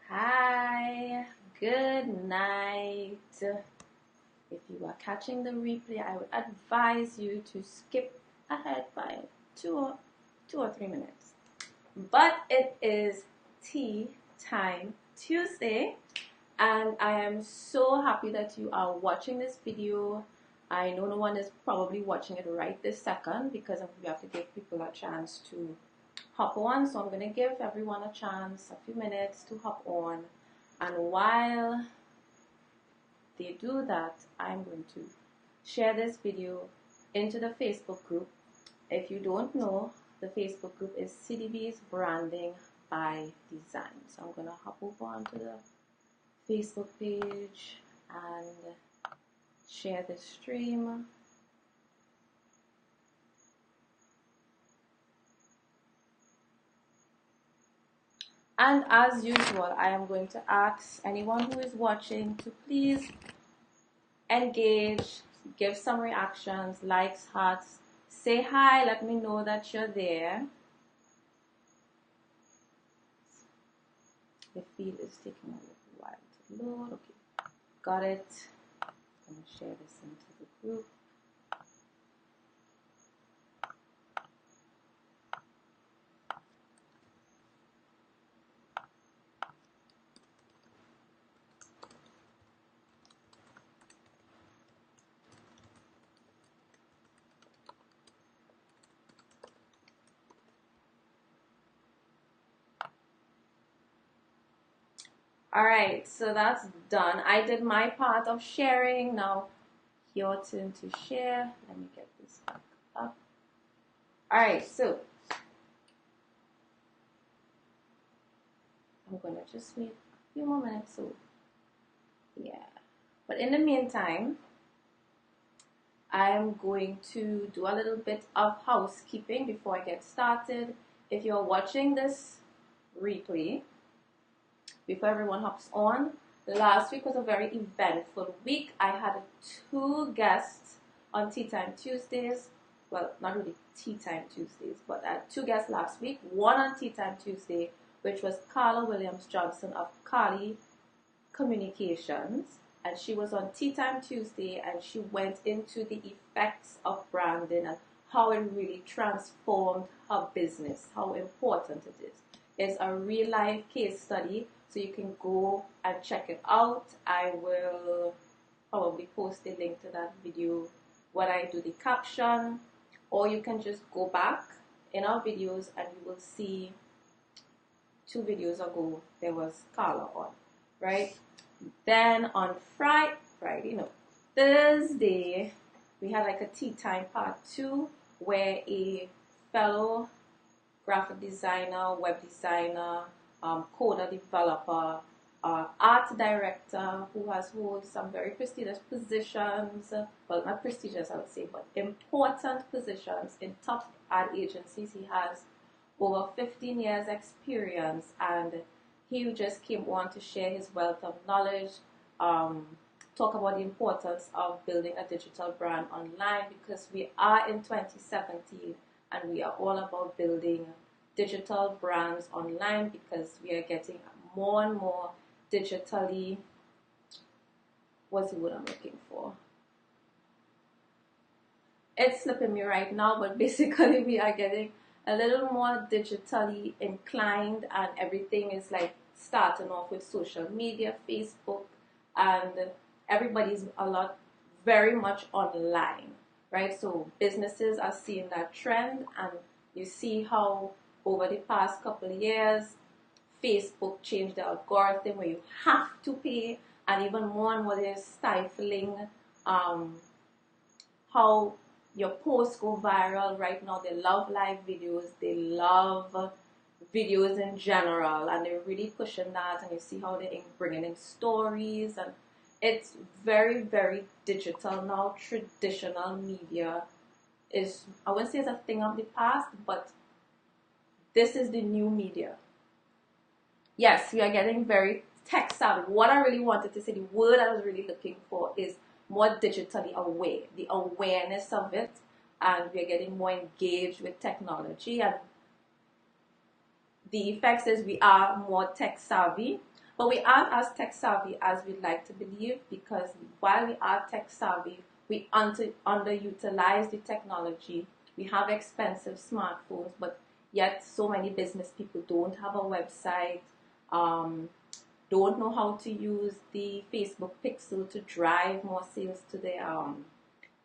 Hi, good night. If you are catching the replay, I would advise you to skip ahead by two or 3 minutes. But it is tea time Tuesday, and I am so happy that you are watching this video. I know no one is probably watching it right this second because we have to give people a chance to hop on. So I'm going to give everyone a chance, a few minutes to hop on. And while they do that, I'm going to share this video into the Facebook group. If you don't know, the Facebook group is CDB's Branding by Design. So I'm going to hop over onto the Facebook page and share the stream. And as usual, I am going to ask anyone who is watching to please engage, give some reactions, likes, hearts, say hi, let me know that you're there. The feed is taking a little while to load. Okay, got it. I'm going to share this into the group. Alright, so that's done. I did my part of sharing. Now, your turn to share. Let me get this back up. Alright, so I'm going to just wait a few more minutes. So, yeah. But in the meantime, I'm going to do a little bit of housekeeping before I get started. If you're watching this replay, before everyone hops on, last week was a very eventful week. I had 2 guests on TeaTime Tuesdays. Well, not really TeaTime Tuesdays, but I had 2 guests last week. One on TeaTime Tuesday, which was Carla Williams-Johnson of Carly Communications. And she was on TeaTime Tuesday, and she went into the effects of branding and how it really transformed her business, how important it is. It's a real life case study, so you can go and check it out. I will probably post a link to that video when I do the caption, or you can just go back in our videos and you will see 2 videos ago there was Carla on, right? Then on Thursday, we had like a tea time part 2 where a fellow graphic designer, web designer, coder developer, art director who has held some very prestigious positions, well, not prestigious I would say, but important positions in top ad agencies. He has over 15 years experience, and he just came on to share his wealth of knowledge, talk about the importance of building a digital brand online, because we are in 2017 and we are all about building digital brands online because we are getting more and more digitally, what's the word I'm looking for? It's slipping me right now, but basically we are getting a little more digitally inclined, and everything is like starting off with social media, Facebook, and everybody's very much online, right? So businesses are seeing that trend, and you see how over the past couple of years, Facebook changed the algorithm where you have to pay, and even more and more they're stifling how your posts go viral. Right now they love live videos, they love videos in general, and they're really pushing that, and you see how they're bringing in stories, and it's very, very digital now. Traditional media is, I wouldn't say it's a thing of the past, but this is the new media. Yes, we are getting very tech savvy. What I really wanted to say, the word I was really looking for is more digitally aware, the awareness of it, and we are getting more engaged with technology, and the effects is we are more tech savvy, But we aren't as tech savvy as we'd like to believe, because while we are tech savvy, we underutilize the technology. We have expensive smartphones, but yet so many business people don't have a website, don't know how to use the Facebook pixel to drive more sales to their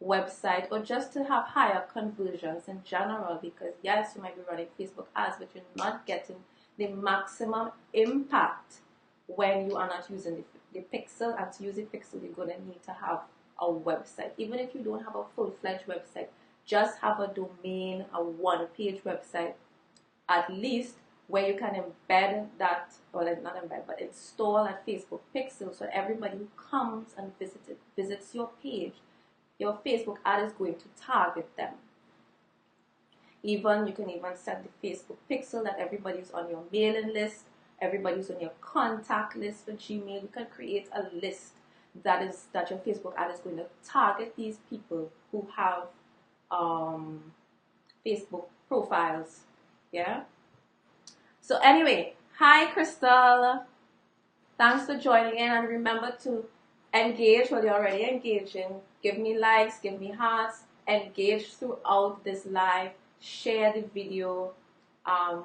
website, or just to have higher conversions in general. Because yes, you might be running Facebook ads, but you're not getting the maximum impact when you are not using the pixel. And to use the pixel, you're going to need to have a website. Even if you don't have a full-fledged website, just have a domain, a one-page website at least, where you can embed that, or not embed, but install a Facebook pixel, so everybody who comes and visits your page, your Facebook ad is going to target them. You can even set the Facebook pixel that everybody's on your mailing list, everybody's on your contact list for Gmail. You can create a list that your Facebook ad is going to target these people who have Facebook profiles. Yeah. So anyway, hi Crystal. Thanks for joining in, and remember to engage. Well, you're already engaging. Give me likes, give me hearts, engage throughout this live. Share the video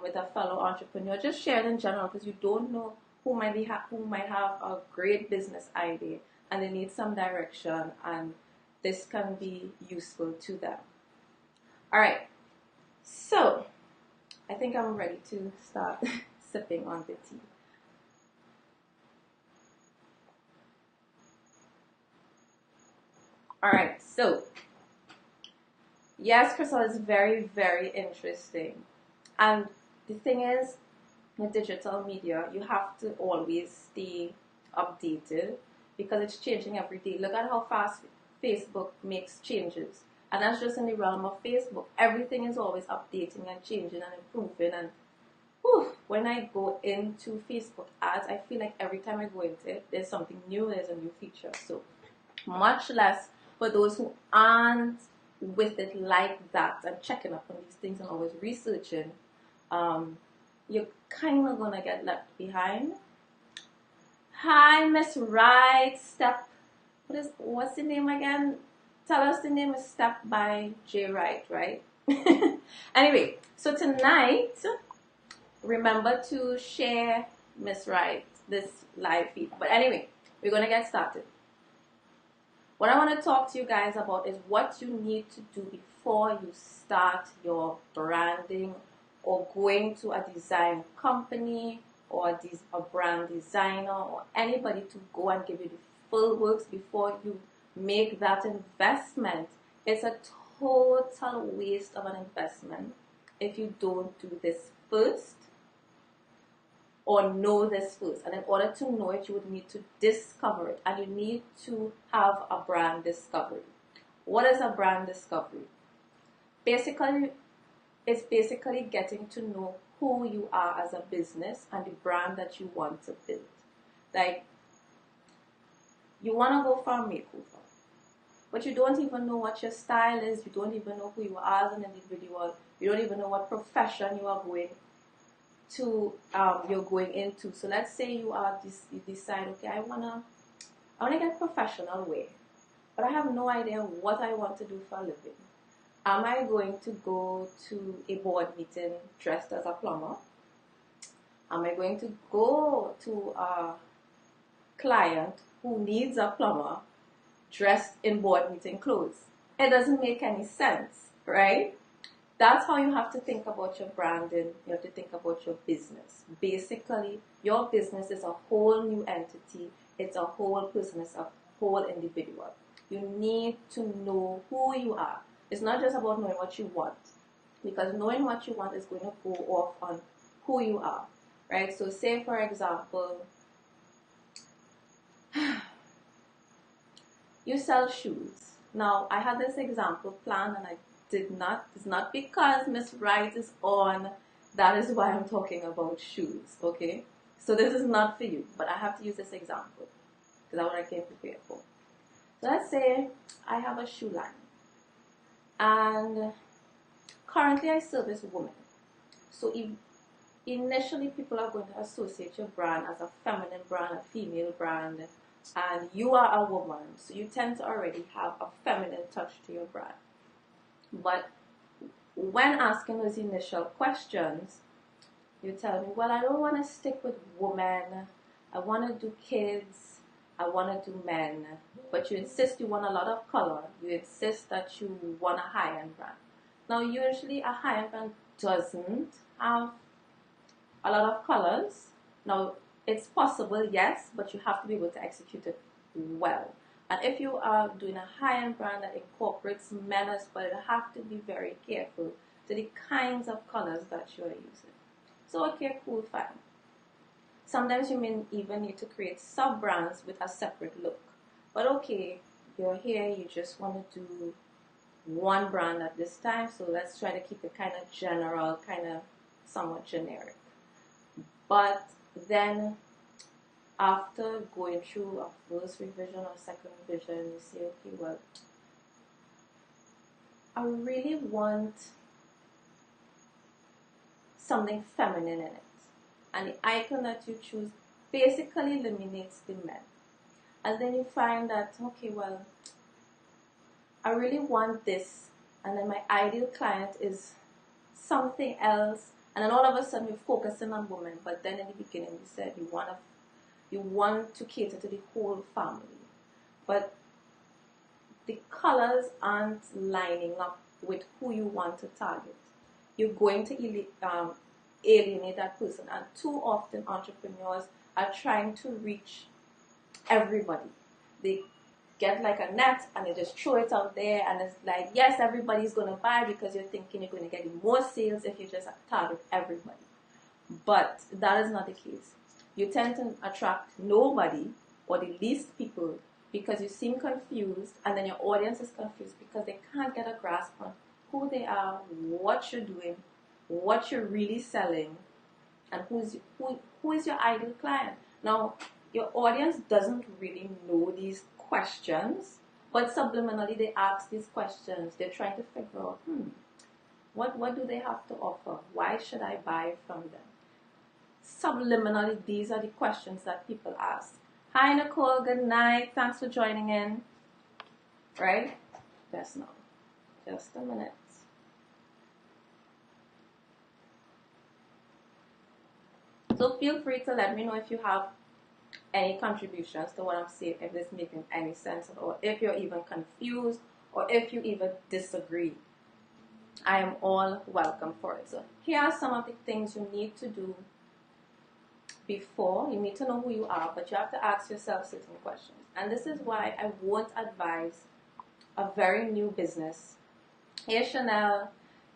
with a fellow entrepreneur. Just share it in general, because you don't know who might have a great business idea and they need some direction, and this can be useful to them. All right, so I think I'm ready to start sipping on the tea. All right, so yes, Crystal, is very, very interesting. And the thing is, with digital media, you have to always stay updated, because it's changing every day. Look at how fast Facebook makes changes. And that's just in the realm of Facebook. Everything is always updating and changing and improving. And when I go into Facebook ads, I feel like every time I go into it, there's something new, there's a new feature. So much less for those who aren't with it like that and checking up on these things and always researching, you're kind of gonna get left behind. Hi, Miss Wright. What's the name again? Tell us the name. Is Step by J Wright, right? Anyway, so tonight, remember to share Miss Wright this live feed. But anyway, we're gonna get started. What I want to talk to you guys about is what you need to do before you start your branding, or going to a design company, or a brand designer, or anybody to go and give you the full works before you make that investment. It's a total waste of an investment if you don't do this first, or know this first. And in order to know it, you would need to discover it, and you need to have a brand discovery. What is a brand discovery? It's basically getting to know who you are as a business and the brand that you want to build. Like, you want to go for a makeover, but you don't even know what your style is. You don't even know who you are as an individual. You don't even know what profession you are you're going into. So let's say you decide, okay, I wanna get professional wear, but I have no idea what I want to do for a living. Am I going to go to a board meeting dressed as a plumber? Am I going to go to a client who needs a plumber dressed in board meeting clothes? It doesn't make any sense, right? That's how you have to think about your branding. You have to think about your business. Basically, your business is a whole new entity. It's a whole person. It's a whole individual. You need to know who you are. It's not just about knowing what you want, because knowing what you want is going to go off on who you are, right? So say, for example, you sell shoes. Now, I had this example planned, and I did not. It's not because Miss Wright is on. That is why I'm talking about shoes, okay? So this is not for you, but I have to use this example because that's what I came prepared for. So let's say I have a shoe line, and currently I service women. So if initially people are going to associate your brand as a feminine brand, a female brand, and you are a woman, so you tend to already have a feminine touch to your brand. But when asking those initial questions, you tell me, well, I don't want to stick with women, I want to do kids, I want to do men, but you insist you want a lot of color, you insist that you want a high-end brand. Now, usually a high-end brand doesn't have a lot of colors. Now, it's possible, yes, but you have to be able to execute it well. And if you are doing a high-end brand that incorporates men as well, you have to be very careful to the kinds of colors that you are using. So, okay, cool, fine. Sometimes you may even need to create sub-brands with a separate look. But okay, you're here, you just want to do one brand at this time, so let's try to keep it kind of general, kind of somewhat generic. But then after going through a first revision or second revision, you say, okay, well, I really want something feminine in it. And the icon that you choose basically eliminates the men. And then you find that, okay, well, I really want this, and then my ideal client is something else, and then all of a sudden you're focusing on women, but then in the beginning you said you want to cater to the whole family, but the colors aren't lining up with who you want to target. You're going to alienate that person, and too often entrepreneurs are trying to reach everybody. They get like a net and they just throw it out there, and it's like, yes, everybody's going to buy because you're thinking you're going to get more sales if you just target everybody. But that is not the case. You tend to attract nobody or the least people because you seem confused, and then your audience is confused because they can't get a grasp on who they are, what you're doing, what you're really selling, and who is your ideal client. Now, your audience doesn't really know these questions, but subliminally they ask these questions. They're trying to figure out, what do they have to offer? Why should I buy from them? Subliminally, these are the questions that people ask. Hi, Nicole. Good night. Thanks for joining in. Right? Just now. Just a minute. So feel free to let me know if you have any contributions to what I'm saying, if it's making any sense, or if you're even confused, or if you even disagree. I am all welcome for it. So here are some of the things you need to do before. You need to know who you are, but you have to ask yourself certain questions. And this is why I won't advise a very new business, here Chanel,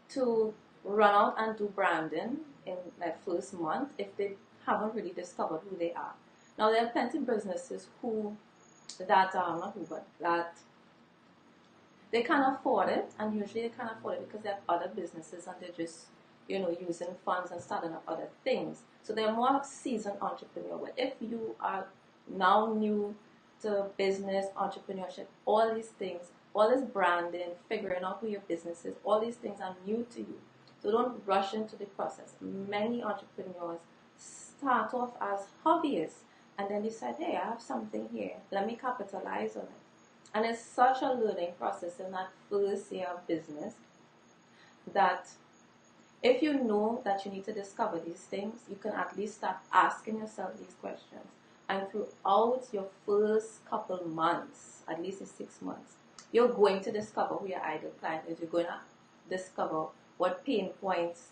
to run out and do branding in that first month if they haven't really discovered who they are. Now, there are plenty of businesses that they can afford it, and usually they can afford it because they have other businesses and they're just, using funds and starting up other things. So they're more seasoned entrepreneur. But if you are now new to business, entrepreneurship, all these things, all this branding, figuring out who your business is, all these things are new to you. So don't rush into the process. Many entrepreneurs start off as hobbyists and then decide, hey, I have something here. Let me capitalize on it. And it's such a learning process in that first year of business that if you know that you need to discover these things, you can at least start asking yourself these questions. And throughout your first couple months, at least in 6 months, you're going to discover who your ideal client is. You're going to discover what pain points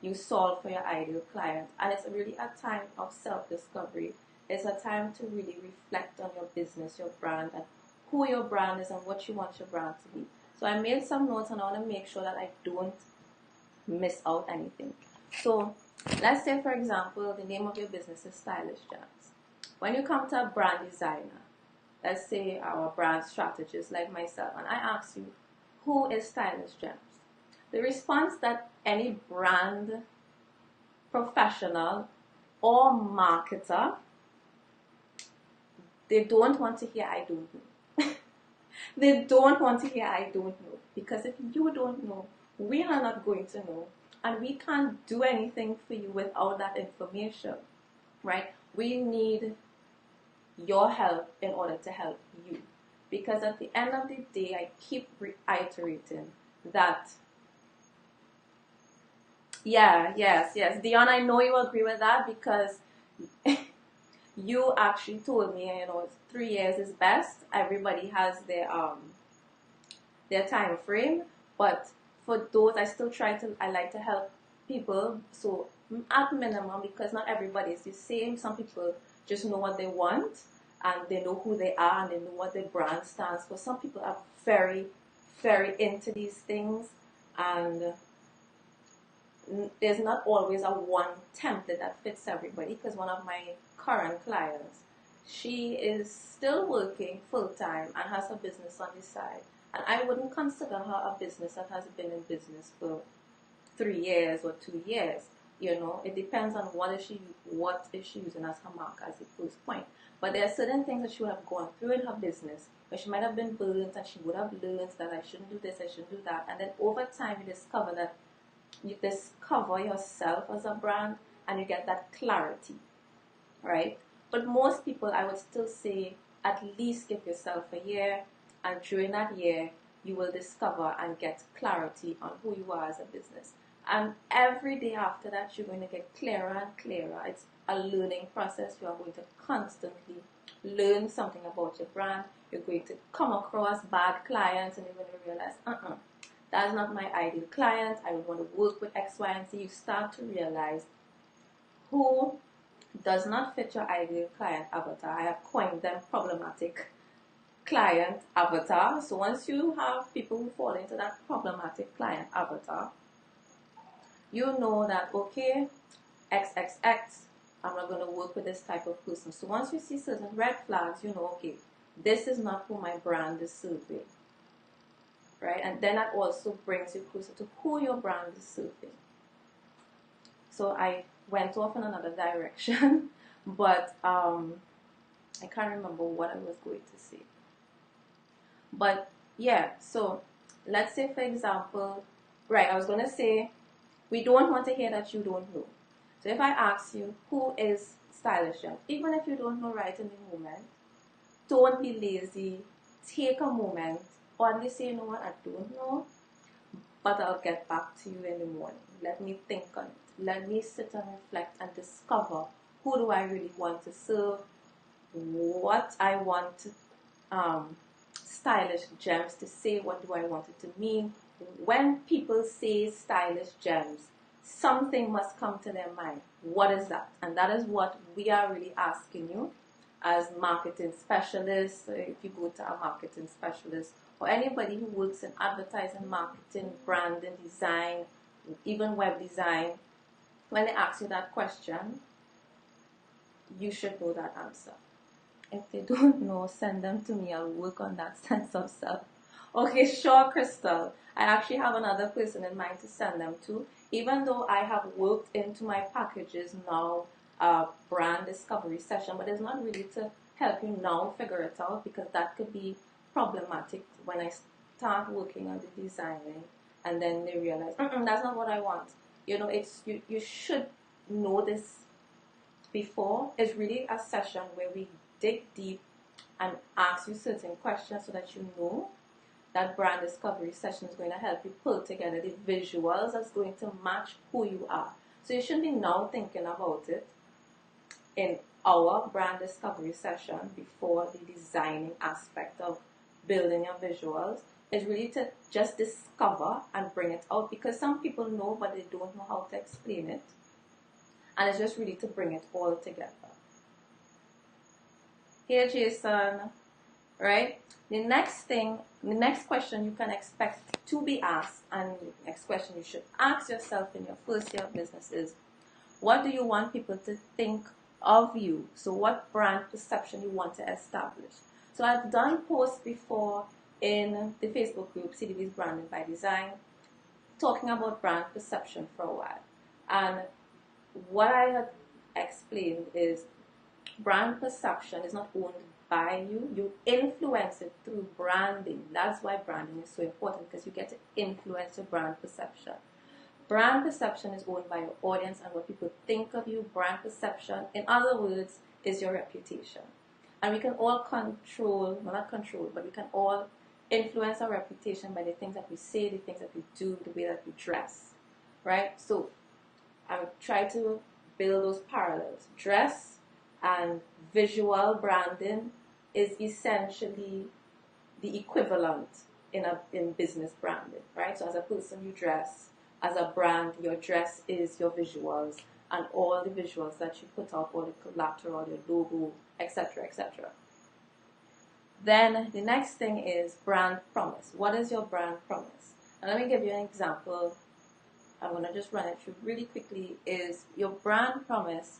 you solve for your ideal client. And it's really a time of self-discovery. It's a time to really reflect on your business, your brand, and who your brand is and what you want your brand to be. So I made some notes and I want to make sure that I don't miss out anything. So let's say, for example, the name of your business is Stylish Gems. When you come to a brand designer, let's say our brand strategist like myself, and I ask you, who is Stylish Gems? The response that any brand professional or marketer, they don't want to hear I don't know. They don't want to hear I don't know. Because if you don't know, we are not going to know. and we can't do anything for you without that information, right? We need your help in order to help you. Because at the end of the day, I keep reiterating that, yes. Dion, I know you agree with that because you actually told me, 3 years is best. Everybody has their time frame, but for those, I like to help people. So at minimum, because not everybody is the same. Some people just know what they want and they know who they are and they know what their brand stands for. Some people are very, very into these things, and there's not always a one template that fits everybody. Because one of my current clients, she is still working full time and has a business on the side, and I wouldn't consider her a business that has been in business for 3 years or 2 years. It depends on what is she using as her mark, as the first point. But there are certain things that she would have gone through in her business where she might have been burnt, and she would have learned that I shouldn't do this, I shouldn't do that. And then over time you discover yourself as a brand, and you get that clarity, right? But most people, I would still say, at least give yourself a year, and during that year, you will discover and get clarity on who you are as a business. And every day after that, you're going to get clearer and clearer. It's a learning process. You are going to constantly learn something about your brand. You're going to come across bad clients, and you're going to realize, that's not my ideal client. I would want to work with X, Y, and Z. You start to realize who does not fit your ideal client avatar. I have coined them problematic client avatar. So once you have people who fall into that problematic client avatar, you know that, okay, XXX, I'm not going to work with this type of person. So once you see certain red flags, you know, okay, this is not who my brand is serving, right? And then that also brings you closer to who your brand is serving. So I went off in another direction, but I can't remember what I was going to say. But yeah, so let's say, for example, right, I was going to say, we don't want to hear that you don't know. So if I ask you, who is Stylish Gem? Even if you don't know right in the moment, don't be lazy. Take a moment. Only say, you know what, I don't know, but I'll get back to you in the morning. Let me think on it. Let me sit and reflect and discover, who do I really want to serve? What I want Stylish Gems to say. What do I want it to mean? When people say Stylish Gems, something must come to their mind. What is that? And that is what we are really asking you as marketing specialists. If you go to a marketing specialist or anybody who works in advertising, marketing, branding, design, even web design, when they ask you that question, you should know that answer. If they don't know, send them to me. I'll work on that sense of self. Okay, sure, Crystal. I actually have another person in mind to send them to. Even though I have worked into my packages now, brand discovery session, but it's not really to help you now figure it out, because that could be problematic when I start working on the designing and then they realize, that's not what I want. You should know this before. It's really a session where we dig deep and ask you certain questions so that you know that brand discovery session is going to help you pull together the visuals that's going to match who you are. So you shouldn't be now thinking about it in our brand discovery session before the designing aspect of building your visuals. It's really to just discover and bring it out, because some people know but they don't know how to explain it. And it's just really to bring it all together. Here, Jason, right? The next question you can expect to be asked, and the next question you should ask yourself in your first year of business is, what do you want people to think of you? So what brand perception you want to establish? So I've done posts before in the Facebook group, CDB's Branding by Design, talking about brand perception for a while. And what I had explained is, brand perception is not owned by you. You influence it through branding. That's why branding is so important, because you get to influence your brand perception. Brand perception is owned by your audience and what people think of you. Brand perception, in other words, is your reputation. And we can all control, well, not control, but we can all influence our reputation by the things that we say, the things that we do, the way that we dress, right? So I would try to build those parallels. Dress and visual branding is essentially the equivalent in business branding, right? So as a person, you dress. As a brand, your dress is your visuals and all the visuals that you put out, all the collateral, your logo, etc., etc. Then the next thing is brand promise. What is your brand promise? And let me give you an example. I'm going to just run it through really quickly. Is your brand promise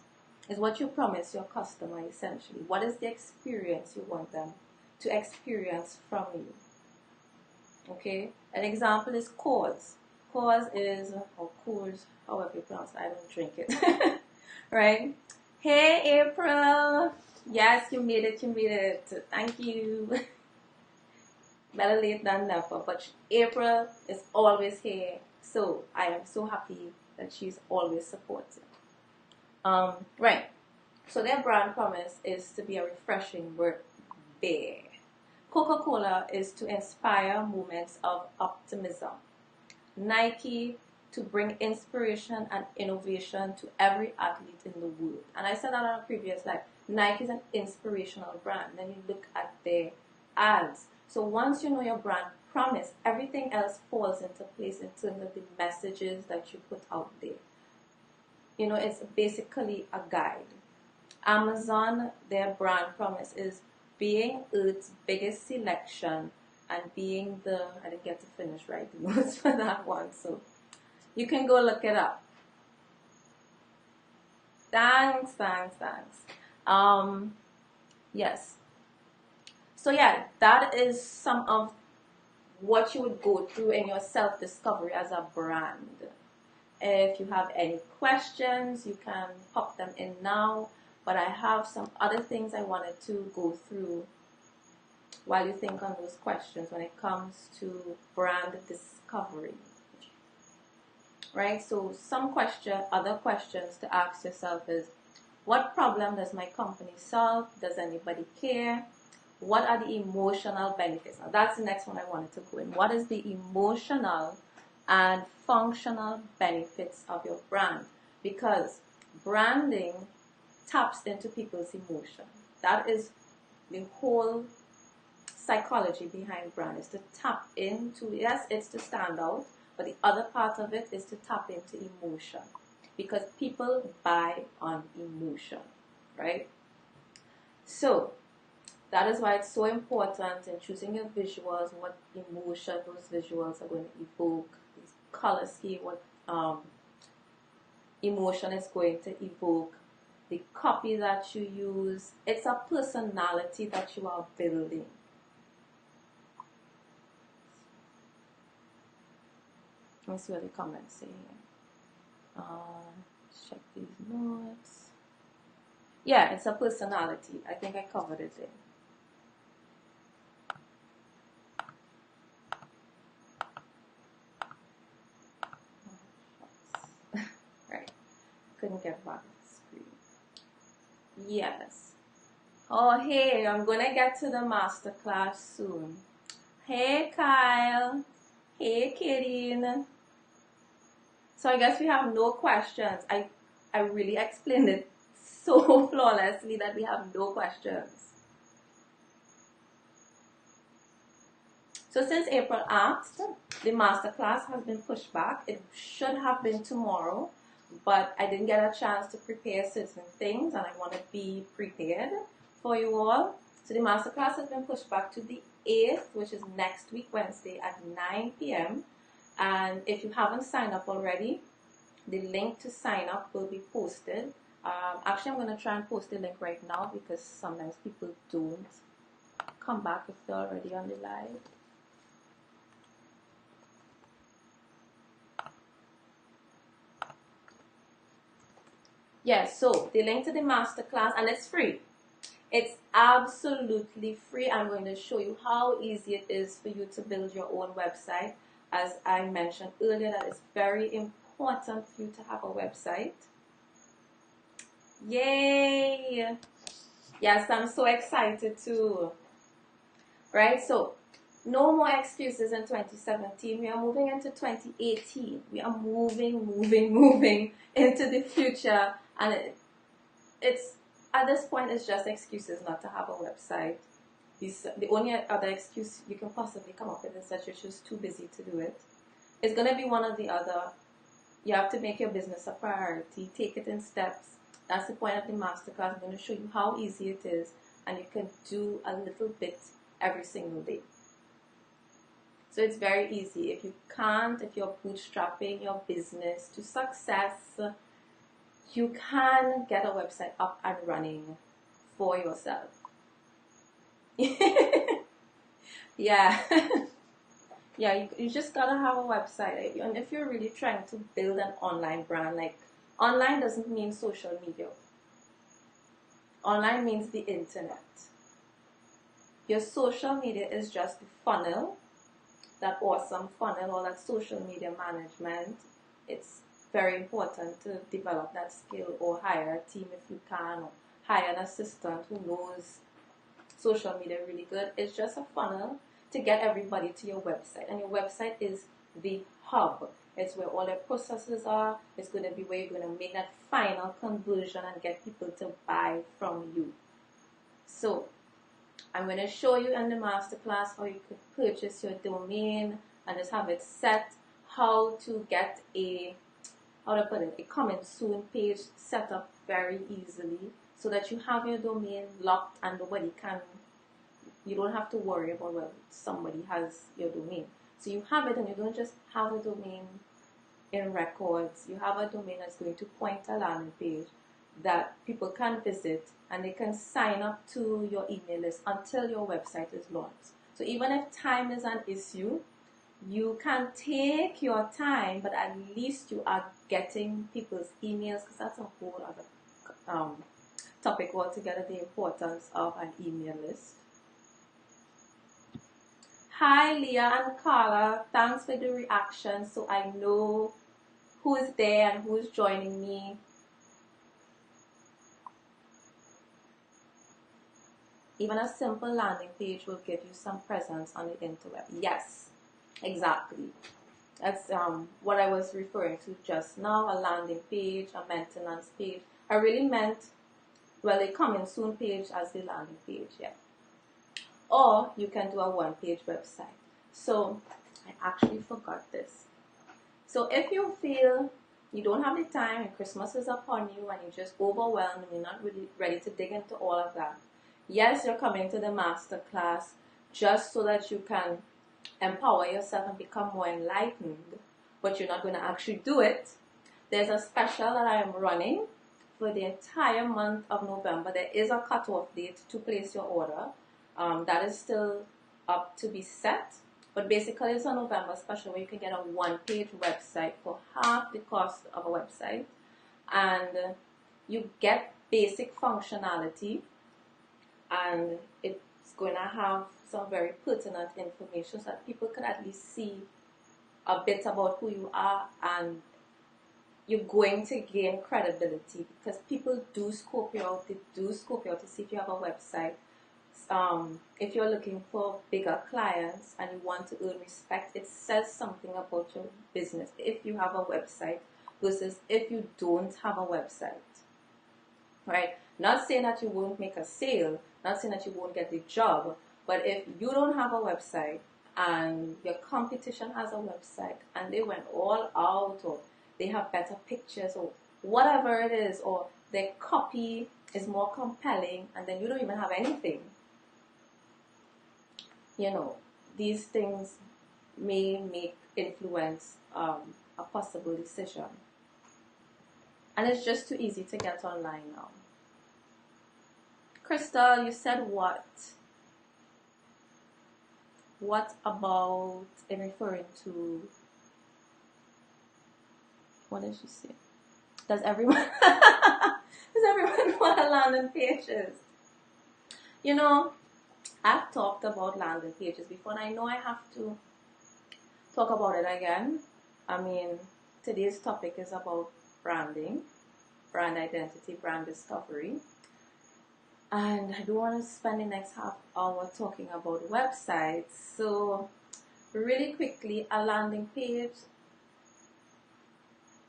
is what you promise your customer essentially. What is the experience you want them to experience from you? Okay, an example is Coors. Coors is, or Coors, however you pronounce it, I don't drink it. Right? Hey April! Yes, you made it. Thank you. Better late than never. But April is always here. So I am so happy that she's always supportive. Right. So their brand promise is to be a refreshing beer. Coca-Cola is to inspire moments of optimism. Nike to bring inspiration and innovation to every athlete in the world. And I said that on a previous live. Nike is an inspirational brand. Then you look at their ads. So once you know your brand promise, everything else falls into place in terms of the messages that you put out there. You know, it's basically a guide. Amazon, their brand promise is being Earth's biggest selection and being I didn't get to finish writing notes for that one, so you can go look it up. Thanks. Yes. So yeah, that is some of what you would go through in your self-discovery as a brand. If you have any questions, you can pop them in now. But I have some other things I wanted to go through while you think on those questions when it comes to brand discovery. Right? So other questions to ask yourself is, what problem does my company solve? Does anybody care? What are the emotional benefits? Now that's the next one I wanted to go in. What is the emotional and functional benefits of your brand? Because branding taps into people's emotion. That is the whole psychology behind brand, is to tap into, yes, it's to stand out, but the other part of it is to tap into emotion, because people buy on emotion, right? So that is why it's so important in choosing your visuals, what emotion those visuals are going to evoke, this color scheme, what emotion is going to evoke, the copy that you use. It's a personality that you are building. Let me see what the comments say here. Check these notes. Yeah, it's a personality. I think I covered it there. Right. Couldn't get back to the screen. Yes. Oh, hey, I'm going to get to the masterclass soon. Hey, Kyle. Hey, Kirin. So I guess we have no questions. I really explained it so flawlessly that we have no questions. So since April asked, the masterclass has been pushed back. It should have been tomorrow, but I didn't get a chance to prepare certain things, and I want to be prepared for you all. So the masterclass has been pushed back to the 8th, which is next week, Wednesday at 9 p.m. And if you haven't signed up already, the link to sign up will be posted. Actually, I'm going to try and post the link right now, because sometimes people don't come back if they're already on the live. Yes, so the link to the masterclass, and it's free. It's absolutely free. I'm going to show you how easy it is for you to build your own website. As I mentioned earlier, that is very important important for you to have a website. Yay! Yes, I'm so excited too. Right? So, no more excuses in 2017. We are moving into 2018. We are moving into the future. And it's at this point, it's just excuses not to have a website. The only other excuse you can possibly come up with is that you're just too busy to do it. It's going to be one or the other. You have to make your business a priority. Take it in steps. That's the point of the masterclass. I'm going to show you how easy it is, and you can do a little bit every single day. So it's very easy. If you're bootstrapping your business to success, you can get a website up and running for yourself. Yeah. Yeah, you just gotta have a website. And if you're really trying to build an online brand, like, online doesn't mean social media. Online means the internet. Your social media is just the funnel, that awesome funnel, or that social media management. It's very important to develop that skill, or hire a team if you can, or hire an assistant who knows social media really good. It's just a funnel to get everybody to your website, and your website is the hub. It's where all the processes are. It's going to be where you're going to make that final conversion and get people to buy from you. So I'm going to show you in the masterclass how you could purchase your domain and just have it set, how to get a coming soon page set up very easily, so that you have your domain locked and you don't have to worry about whether somebody has your domain. So you have it, and you don't just have a domain in records. You have a domain that's going to point a landing page that people can visit, and they can sign up to your email list until your website is launched. So even if time is an issue, you can take your time, but at least you are getting people's emails, because that's a whole other topic altogether, the importance of an email list. Hi Leah and Carla, thanks for the reaction, so I know who's there and who's joining me. Even a simple landing page will give you some presence on the interweb. Yes, exactly. That's what I was referring to just now, a landing page, a maintenance page. I really meant, well, a coming soon page as the landing page, yeah. Or you can do a one-page website. So I actually forgot this. So if you feel you don't have the time and Christmas is upon you and you're just overwhelmed and you're not really ready to dig into all of that, yes, you're coming to the masterclass just so that you can empower yourself and become more enlightened, but you're not going to actually do it. There's a special that I am running for the entire month of November. There is a cutoff date to place your order. That is still up to be set, but basically it's a November special where you can get a one-page website for half the cost of a website, and you get basic functionality, and it's going to have some very pertinent information so that people can at least see a bit about who you are, and you're going to gain credibility because people do scope you out. They do scope you out to see if you have a website. If you're looking for bigger clients and you want to earn respect, it says something about your business if you have a website versus if you don't have a website, right? Not saying that you won't make a sale, not saying that you won't get the job, but if you don't have a website and your competition has a website and they went all out, or they have better pictures, or whatever it is, or their copy is more compelling, and then you don't even have anything, you know, these things may influence a possible decision. And it's just too easy to get online now. Crystal, you said what? What about, in referring to, what did she say? Does everyone want a landing pages? You know, I've talked about landing pages before, and I know I have to talk about it again. I mean, today's topic is about branding, brand identity, brand discovery. And I don't want to spend the next half hour talking about websites. So really quickly, a landing page,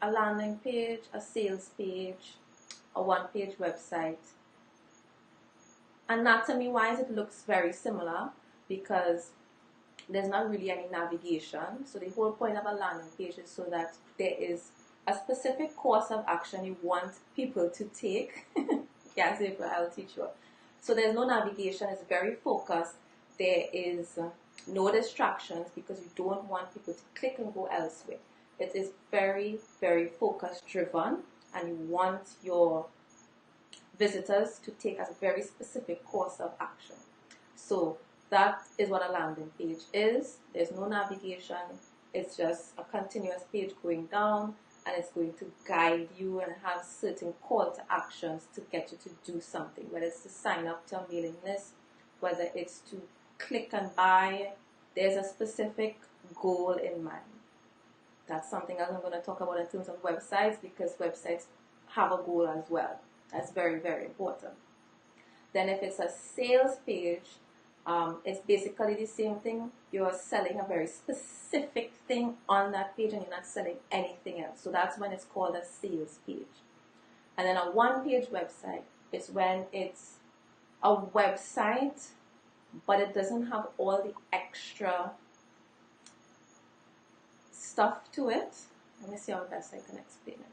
a sales page, a one-page website. Anatomy-wise, it looks very similar because there's not really any navigation. So the whole point of a landing page is so that there is a specific course of action you want people to take. Yes, I'll teach you. So there's no navigation. It's very focused. There is no distractions because you don't want people to click and go elsewhere. It is very, very focus driven, and you want your visitors to take a very specific course of action. So that is what a landing page is. There's no navigation. It's just a continuous page going down, and it's going to guide you and have certain call to actions to get you to do something, whether it's to sign up to a mailing list, whether it's to click and buy. There's a specific goal in mind. That's something else I'm going to talk about in terms of websites, because websites have a goal as well. That's very, very important. Then if it's a sales page, it's basically the same thing. You're selling a very specific thing on that page and you're not selling anything else. So that's when it's called a sales page. And then a one-page website is when it's a website, but it doesn't have all the extra stuff to it. Let me see how best I can explain it.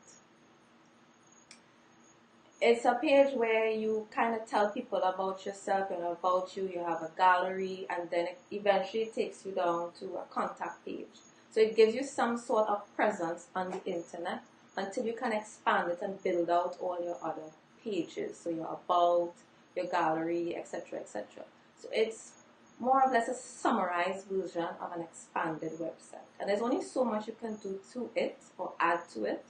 It's a page where you kind of tell people about yourself and about you. You have a gallery, and then it eventually takes you down to a contact page. So it gives you some sort of presence on the internet until you can expand it and build out all your other pages. So your about, your gallery, etc., etc. So it's more or less a summarized version of an expanded website. And there's only so much you can do to it or add to it,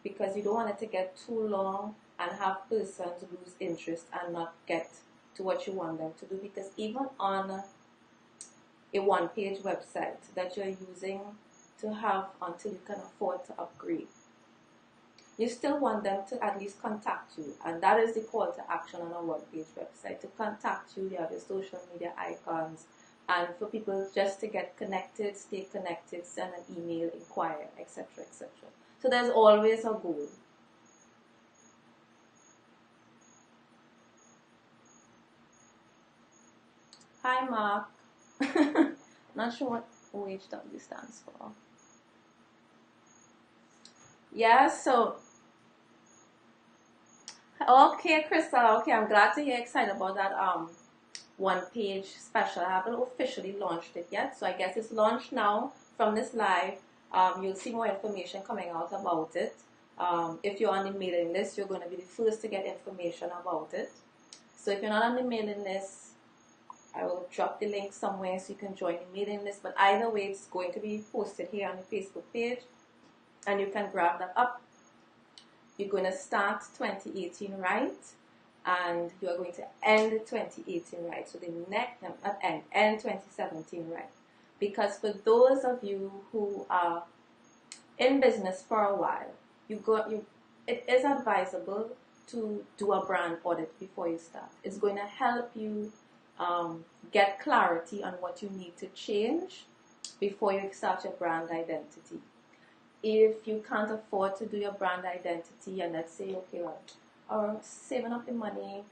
because you don't want it to get too long and have persons lose interest and not get to what you want them to do. Because even on a one-page website that you're using to have until you can afford to upgrade, you still want them to at least contact you. And that is the call to action on a one-page website. To contact you, you have your social media icons, and for people just to get connected, stay connected, send an email, inquire, etc., etc. So there's always a goal. Hi, Mark. Not sure what OHW stands for. Yeah, so okay, Crystal. Okay, I'm glad to hear excited about that one-page special. I haven't officially launched it yet, so I guess it's launched now from this live. You'll see more information coming out about it. If you're on the mailing list, you're going to be the first to get information about it. So if you're not on the mailing list, I will drop the link somewhere so you can join the mailing list. But either way, it's going to be posted here on the Facebook page, and you can grab that up. You're going to start 2018 right, and you are going to end 2018 right. So the next, not end 2017 right. Because for those of you who are in business for a while, it is advisable to do a brand audit before you start. It's going to help you get clarity on what you need to change before you start your brand identity. If you can't afford to do your brand identity, and let's say, okay, well, I'm saving up the money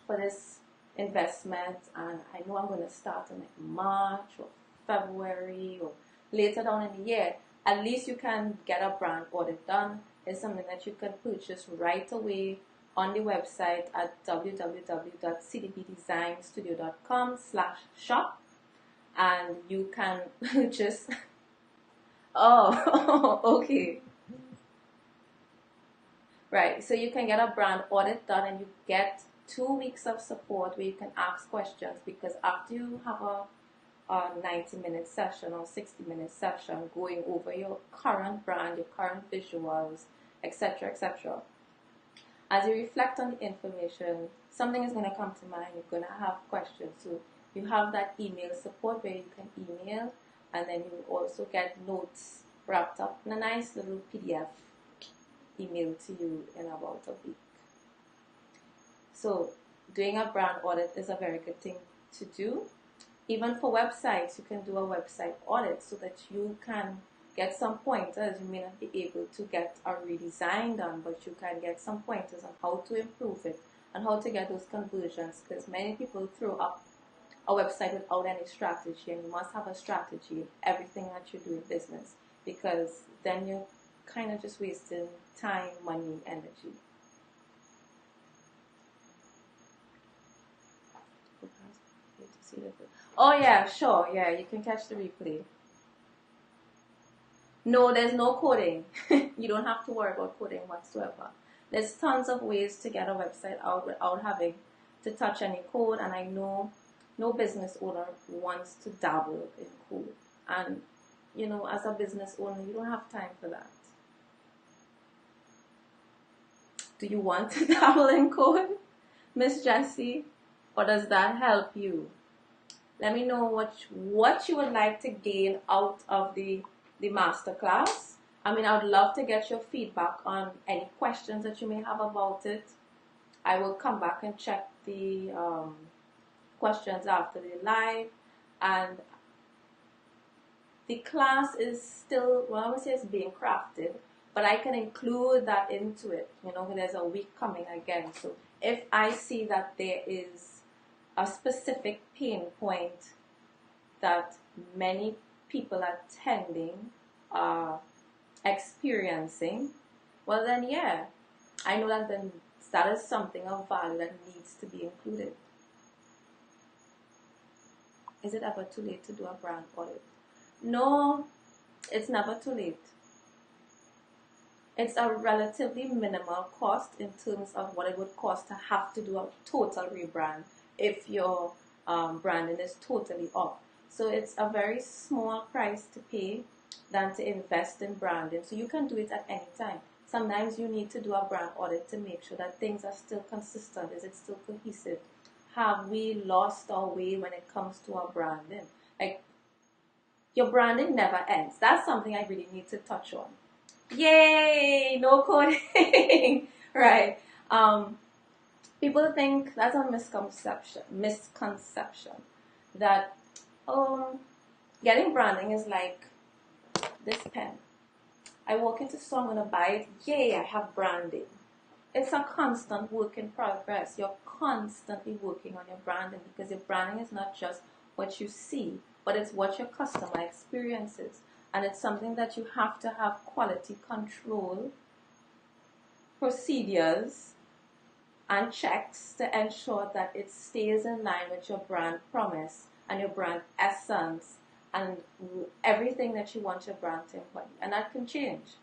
for this investment, and I know I'm going to start in like March or February or later down in the year, at least you can get a brand audit done. It's something that you can purchase right away on the website at www.cdbdesignstudio.com/shop, and you can purchase. Oh, okay. Right, so you can get a brand audit done, and you get 2 weeks of support where you can ask questions, because after you have a 90-minute session or 60-minute session going over your current brand, your current visuals, etc., etc., as you reflect on the information, something is going to come to mind. You're going to have questions. So you have that email support where you can email, and then you will also get notes wrapped up in a nice little PDF email to you in about a week. So doing a brand audit is a very good thing to do. Even for websites, you can do a website audit so that you can get some pointers. You may not be able to get a redesign done, but you can get some pointers on how to improve it and how to get those conversions, because many people throw up a website without any strategy, and you must have a strategy in everything that you do in business, because then you're kind of just wasting time, money, energy. Oh yeah, sure, yeah, you can catch the replay. No, there's no coding. You don't have to worry about coding whatsoever. There's tons of ways to get a website out without having to touch any code, and I know no business owner wants to dabble in code. And, you know, as a business owner, you don't have time for that. Do you want to dabble in code, Miss Jessie? Or does that help you? Let me know what you would like to gain out of the masterclass. I mean, I would love to get your feedback on any questions that you may have about it. I will come back and check the questions after the live. And the class is still, well, I would say it's being crafted, but I can include that into it. You know, there's a week coming again. So if I see that there is a specific pain point that many people attending are experiencing, well then yeah, I know that then that is something of value that needs to be included. Is it ever too late to do a brand audit? No, it's never too late. It's a relatively minimal cost in terms of what it would cost to have to do a total rebrand if your branding is totally off. So it's a very small price to pay than to invest in branding. So you can do it at any time. Sometimes you need to do a brand audit to make sure that things are still consistent. Is it still cohesive? Have we lost our way when it comes to our branding? Like, your branding never ends. That's something I really need to touch on. Yay! No coding! Right. People think that's a misconception that getting branding is like this pen. I walk into store, I'm going to buy it. Yay, I have branding. It's a constant work in progress. You're constantly working on your branding, because your branding is not just what you see, but it's what your customer experiences. And it's something that you have to have quality control, procedures, and checks to ensure that it stays in line with your brand promise and your brand essence and everything that you want your brand to embody. And that can change.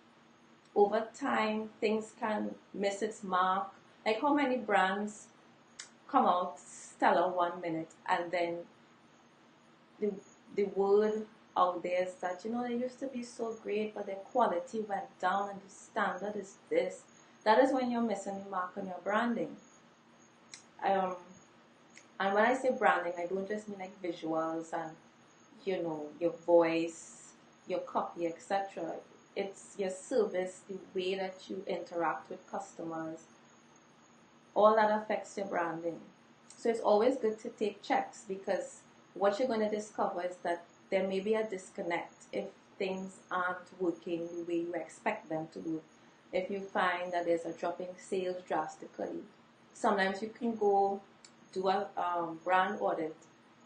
Over time, things can miss its mark. Like, how many brands come out stellar 1 minute, and then the word out there is that, you know, they used to be so great, but their quality went down and the standard is this. That is when you're missing the mark on your branding. And when I say branding, I don't just mean like visuals and, you know, your voice, your copy, etc. It's your service, the way that you interact with customers. All that affects your branding. So it's always good to take checks, because what you're going to discover is that there may be a disconnect if things aren't working the way you expect them to work. If you find that there's a drop in sales drastically, sometimes you can go do a brand audit,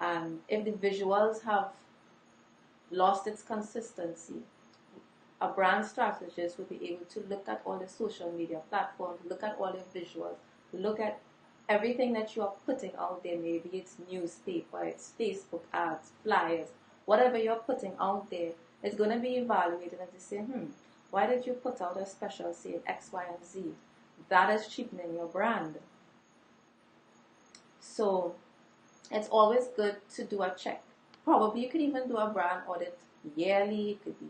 and if the visuals have lost its consistency, a brand strategist will be able to look at all the social media platforms, look at all your visuals, look at everything that you are putting out there. Maybe it's newspaper, it's Facebook ads, flyers, whatever you're putting out there, it's going to be evaluated and to say, why did you put out a special sale X, Y, and Z? That is cheapening your brand. So it's always good to do a check. Probably you could even do a brand audit yearly, it could be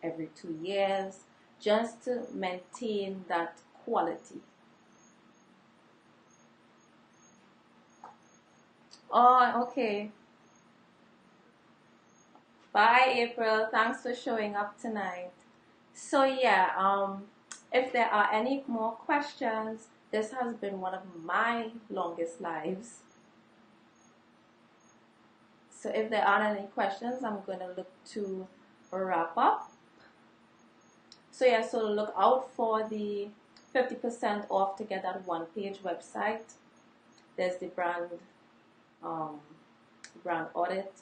every 2 years, just to maintain that quality. Oh, okay. Bye, April. Thanks for showing up tonight. So yeah, if there are any more questions, this has been one of my longest lives. So if there aren't any questions, I'm gonna look to wrap up. So yeah, so look out for the 50% off to get that one-page website. There's the um, brand audit,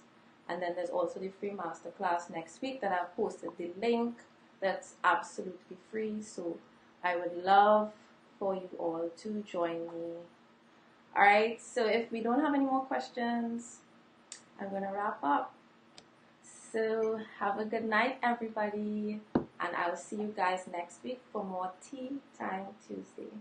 and then there's also the free masterclass next week that I've posted the link. That's absolutely free. So I would love for you all to join me. All right. So if we don't have any more questions, I'm gonna wrap up. So have a good night, everybody. And I'll see you guys next week for more Tea Time Tuesday.